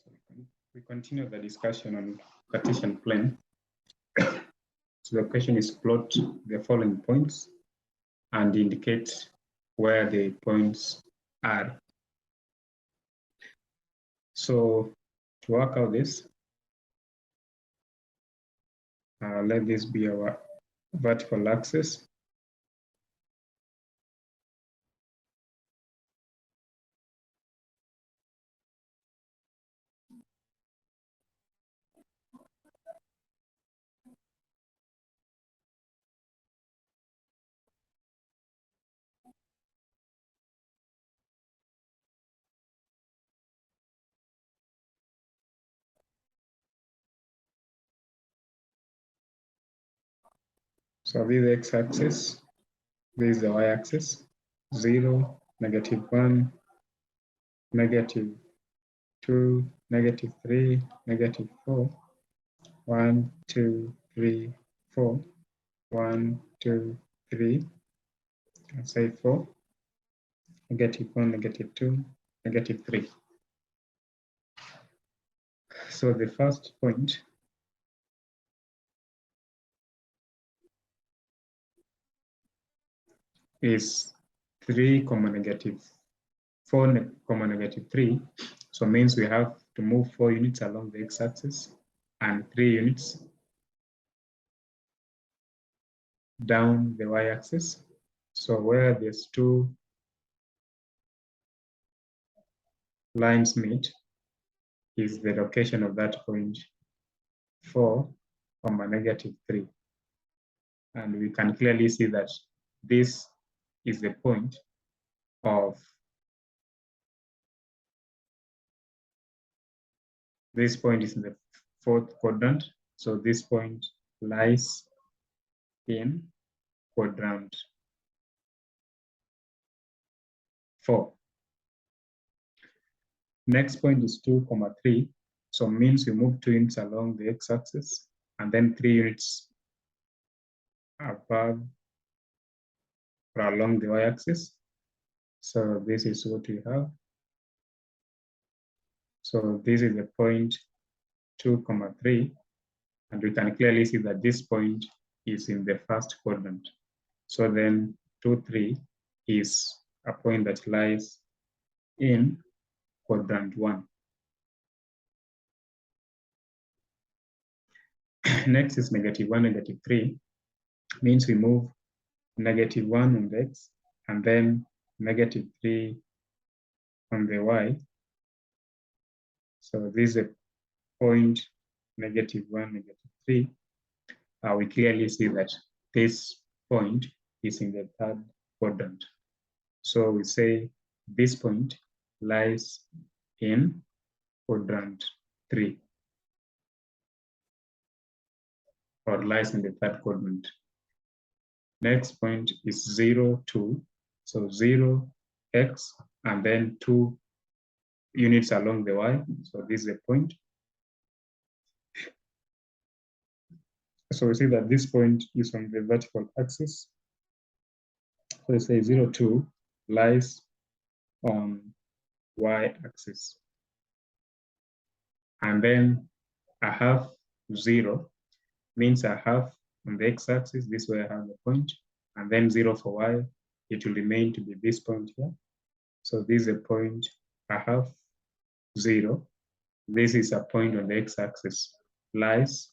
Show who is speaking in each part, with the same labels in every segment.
Speaker 1: So we continue the discussion on Cartesian plane. So the question is plot the following points and indicate where the points are. So to work out this, let this be our vertical axis. So this is the x-axis, this is the y-axis, 0, -1, -2, -3, -4, 1, 2, 3, 4, 1, 2, 3, let's say 4, -1, -2, -3. So the first point is 3, -4, -3. So means we have to move 4 units along the x-axis and 3 units down the y-axis. So where these two lines meet is the location of that point 4, -3. And we can clearly see that this is the point of this point is in the 4th quadrant. So this point lies in quadrant 4. Next point is 2, 3. So means we move 2 units along the x-axis and then 3 units above or along the y-axis. So this is what we have. So this is the point 2, 3, and we can clearly see that this point is in the 1st quadrant. So then 2, 3 is a point that lies in quadrant 1. Next is -1, -3, means we move -1 on the x and then -3 on the y. So this is a point -1, -3. We clearly see that this point is in the 3rd quadrant. So we say this point lies in quadrant 3 or lies in the 3rd quadrant. Next point is 0, 2. So 0, x, and then 2 units along the y. So this is a point. So we see that this point is on the vertical axis. So we say 0, 2 lies on y-axis. And then a half 0 means a half on the x-axis. This way I have the point. And then 0 for y, it will remain to be this point here. So this is a point, a half 0. This is a point on the x-axis, lies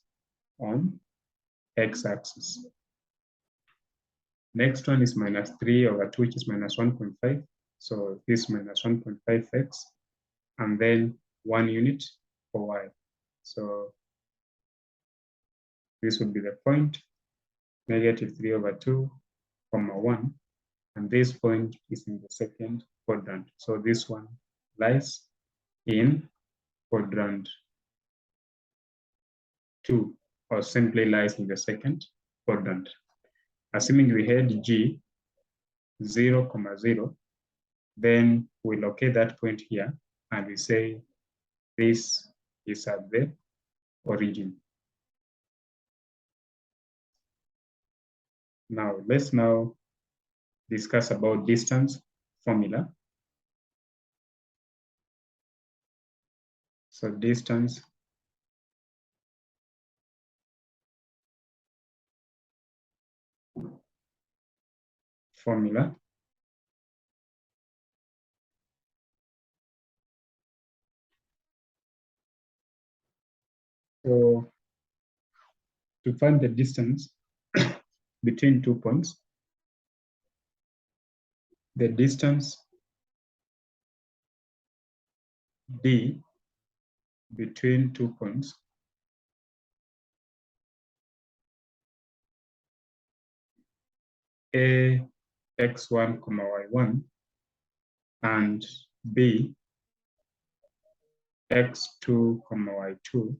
Speaker 1: on x-axis. Next one is -3/2, which is -1.5. So this -1.5x, and then 1 unit for y. So this would be the point, -3/2, 1, and this point is in the 2nd quadrant. So this one lies in quadrant 2, or simply lies in the 2nd quadrant. Assuming we had G 0, 0, then we locate that point here and we say this is at the origin. Now let's discuss about distance formula. So distance formula so to find the distance between 2 points, the distance d between 2 points a x1, y1 and b x2, y2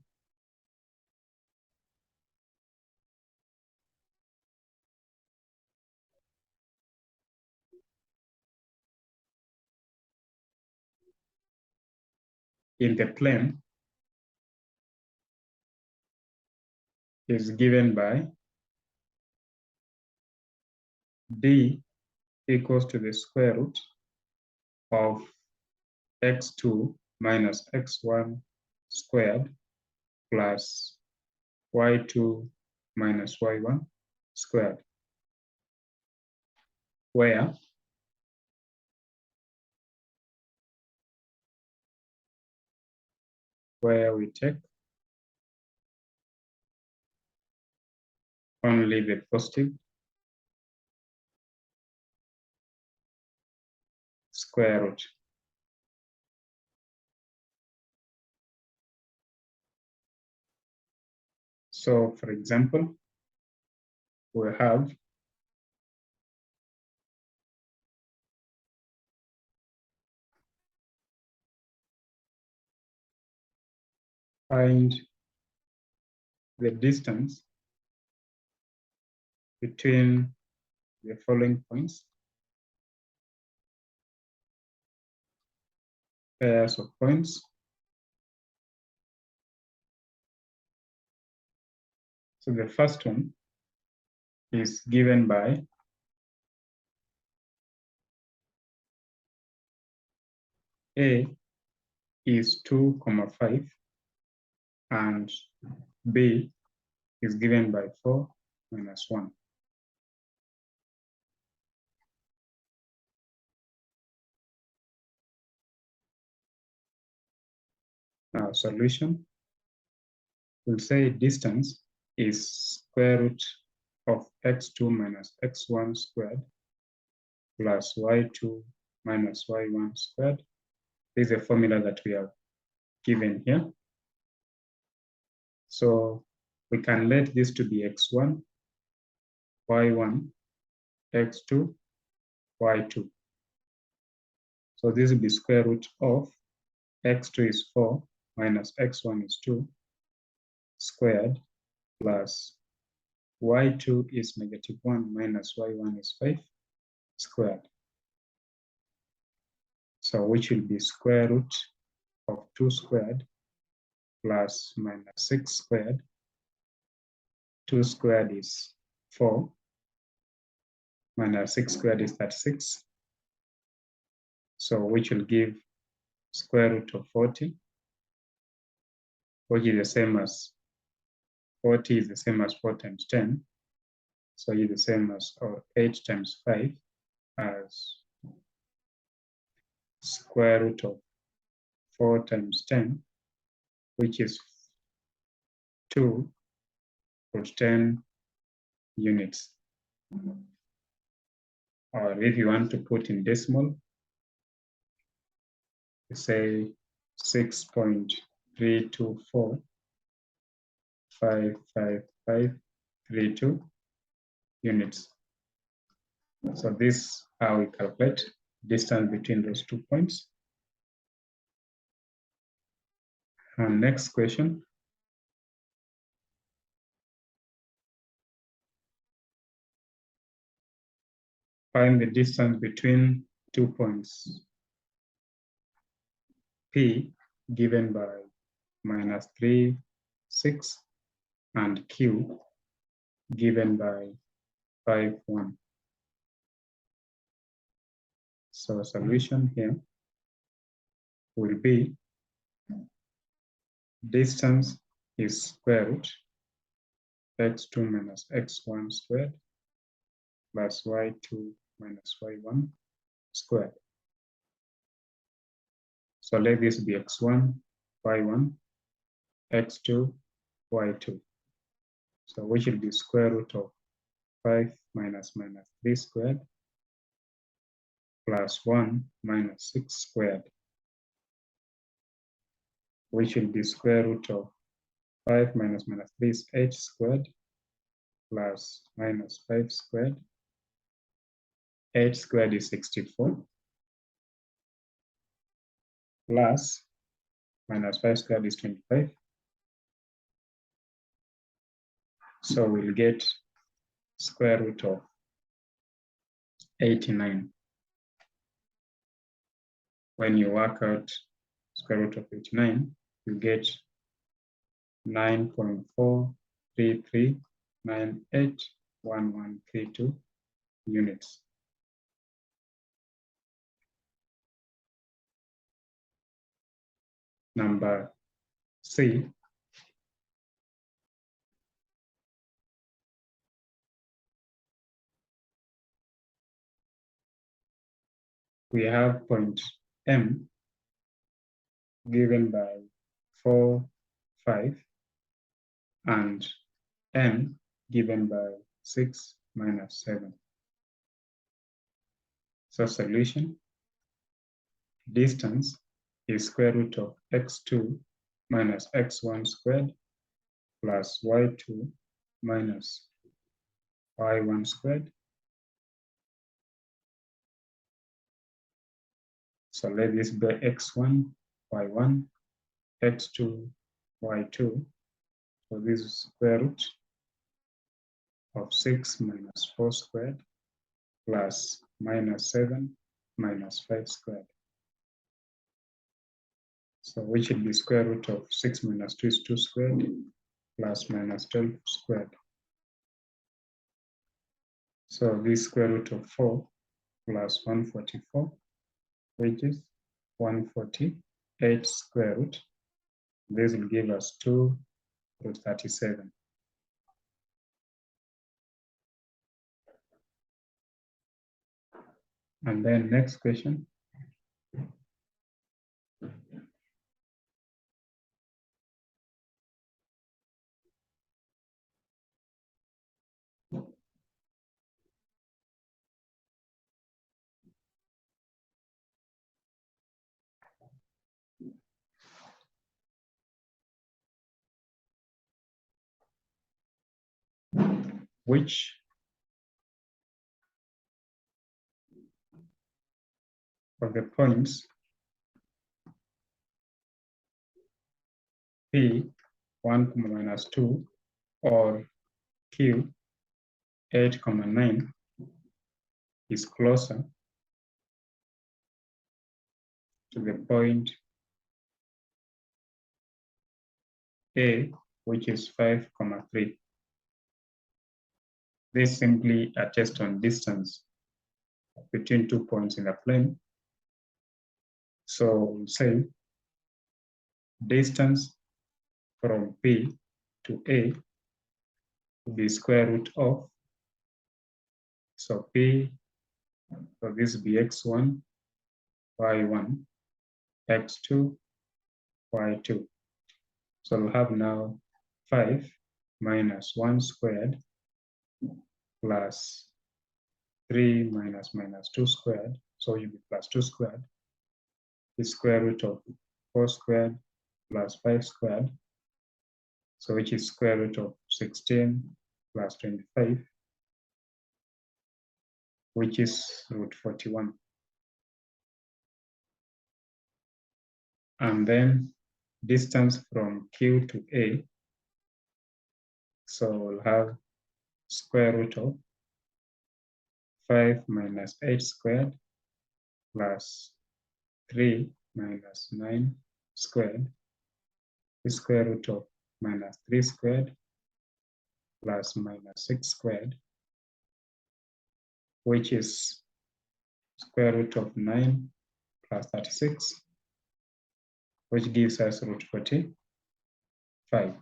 Speaker 1: in the plane is given by d equals to the square root of x2 minus x1 squared plus y2 minus y1 squared, where we take only the positive square root. So for example, we have find the distance between the following points, pairs of points. So the first one is given by A is 2, 5 and B is given by 4 minus 1. Now solution, we'll say distance is square root of x2 minus x1 squared plus y2 minus y1 squared. This is a formula that we have given here. So we can let this to be x1, y1, x2, y2. So this will be square root of x2 is 4 minus x1 is 2 squared plus y2 is -1 minus y1 is 5 squared. So which will be square root of 2 squared plus minus 6 squared. 2 squared is 4 minus 6 squared is 36. So which will give square root of 40, which is the same as 40 is the same as 4 times 10. So it's the same as, or 8 times 5 as square root of 4 times 10, which is 2 root 10 units. Or if you want to put in decimal, say 6.324555532 units. So this is how we calculate distance between those 2 points. And next question. Find the distance between 2 points P given by -3, 6 and Q given by 5, 1. So solution here will be Distance is square root x2 minus x1 squared plus y2 minus y1 squared. So let this be x1, y1, x2, y2. So which will be square root of 5 minus 3 squared plus 1 minus 6 squared, which will be square root of 5 minus 3 is 8 squared plus minus 5 squared. 8 squared is 64 plus minus 5 squared is 25. So we'll get square root of 89. When you work out square root of 89, you get 9.433981132 units. Number C. We have point M given by 4, 5, and N given by 6 minus 7. So solution, distance is square root of x2 minus x1 squared plus y2 minus y1 squared. So let this be x1, y1, x2, y2. So this is square root of 6 minus 4 squared plus minus 7 minus 5 squared. So which will be square root of 6 minus 2 is 2 squared plus minus 12 squared. So this square root of 4 plus 144, which is 148 square root. This will give us 2 root 37. And then next question. Which of the points P 1, minus 2 or Q 8, 9 is closer to the point A, which is 5, 3. This simply attests on distance between 2 points in a plane. So we'll say distance from P to A will be square root of, so P, so this will be x1, y1, x2, y2. So we'll have now 5 minus 1 squared plus 3 minus 2 squared, so you'll be plus 2 squared, is square root of 4 squared plus 5 squared, so which is square root of 16 plus 25, which is root 41. And then distance from Q to A, so we'll have square root of 5 minus 8 squared plus 3 minus 9 squared is square root of minus 3 squared plus minus 6 squared, which is square root of 9 plus 36, which gives us root 40. 5.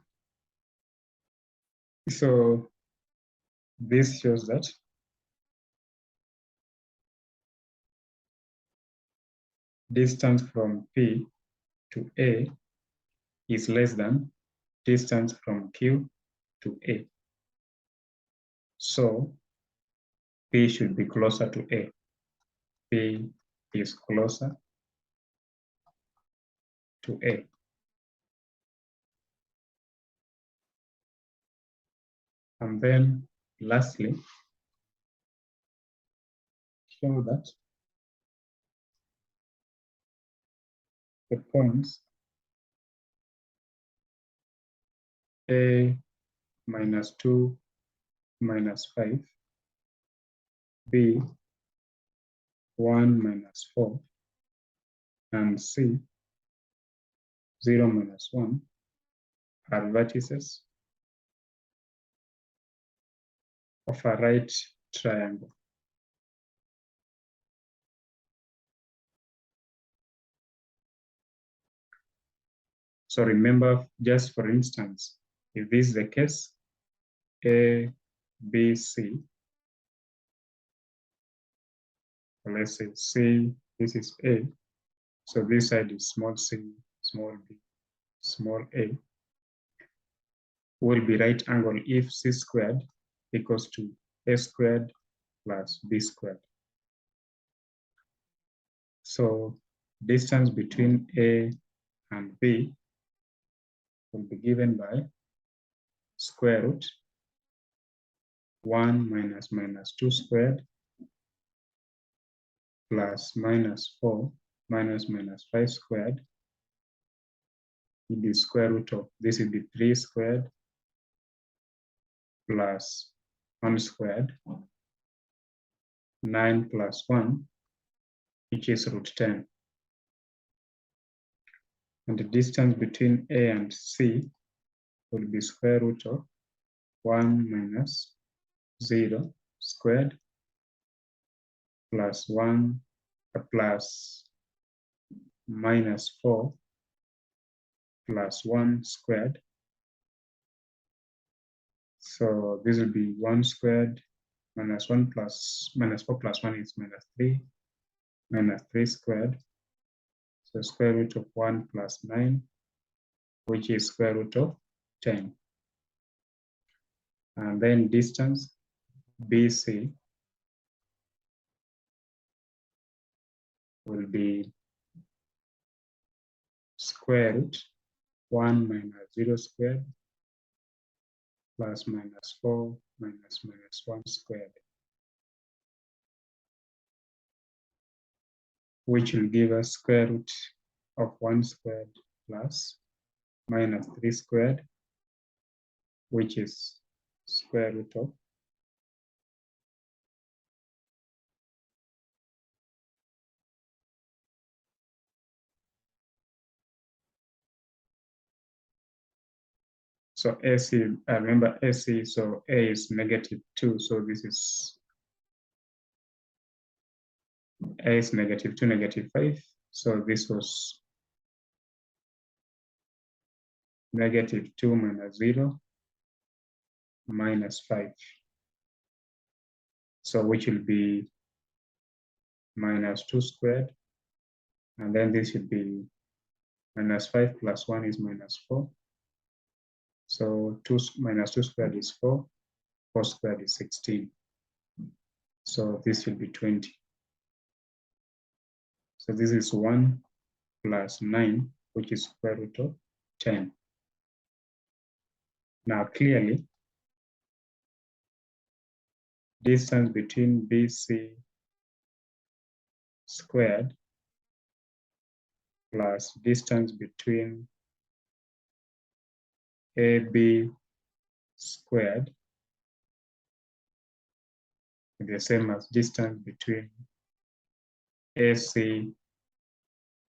Speaker 1: So this shows that distance from P to A is less than distance from Q to A. So P should be closer to A. P is closer to A. And then lastly, show that the points A minus 2 minus 5, B 1 minus 4, and C 0 minus 1 are vertices of a right triangle. So remember, just for instance, if this is the case, A, B, C, let's say C, this is A, so this side is small c, small b, small a, will be right angle if c squared equals to a squared plus b squared. So distance between A and B will be given by square root 1 minus minus 2 squared plus minus 4 minus minus 5 squared. The square root of this will be 3 squared plus 1 squared, 9 plus 1, which is root 10. And the distance between A and C will be square root of 1 minus 0 squared plus 1 plus minus 4 plus 1 squared. So this will be 1 squared minus 1 plus minus 4 plus 1 is minus 3 squared. So square root of 1 plus 9, which is square root of 10. And then distance BC will be square root 1 minus 0 squared plus minus 4 minus minus 1 squared, which will give us square root of 1 squared plus minus 3 squared, which is square root of so AC, I remember AC, so A is negative 2, so this is A is negative 2, negative 5, so this was negative 2 minus 0 minus 5, so which will be minus 2 squared, and then this should be minus 5 plus 1 is minus 4. So 2 minus 2 squared is 4, 4 squared is 16. So this will be 20. So this is 1 plus 9, which is square root of 10. Now clearly, distance between BC squared plus distance between AB squared is the same as distance between AC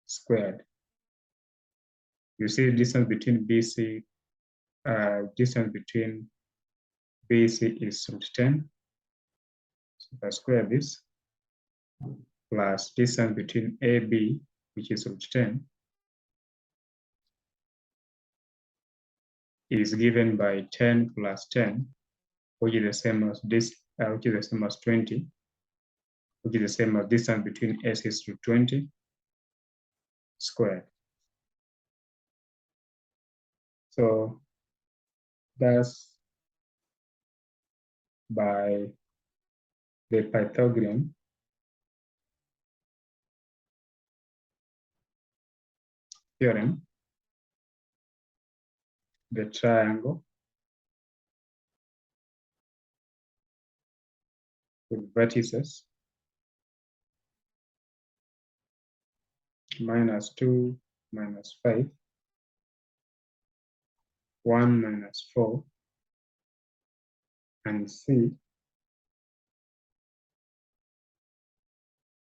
Speaker 1: squared. You see the distance between BC, distance between BC is root 10. So if I square this, plus distance between AB, which is root 10, is given by 10 plus 10, which is the same as this, which is the same as 20, which is the same as distance between s is to 20 squared. So that's by the Pythagorean theorem, the triangle with vertices -2, -5, 1, -4, and C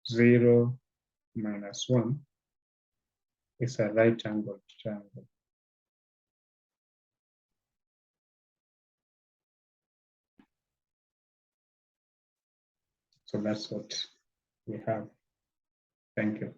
Speaker 1: 0, -1 is a right angled triangle. So that's what we have. Thank you.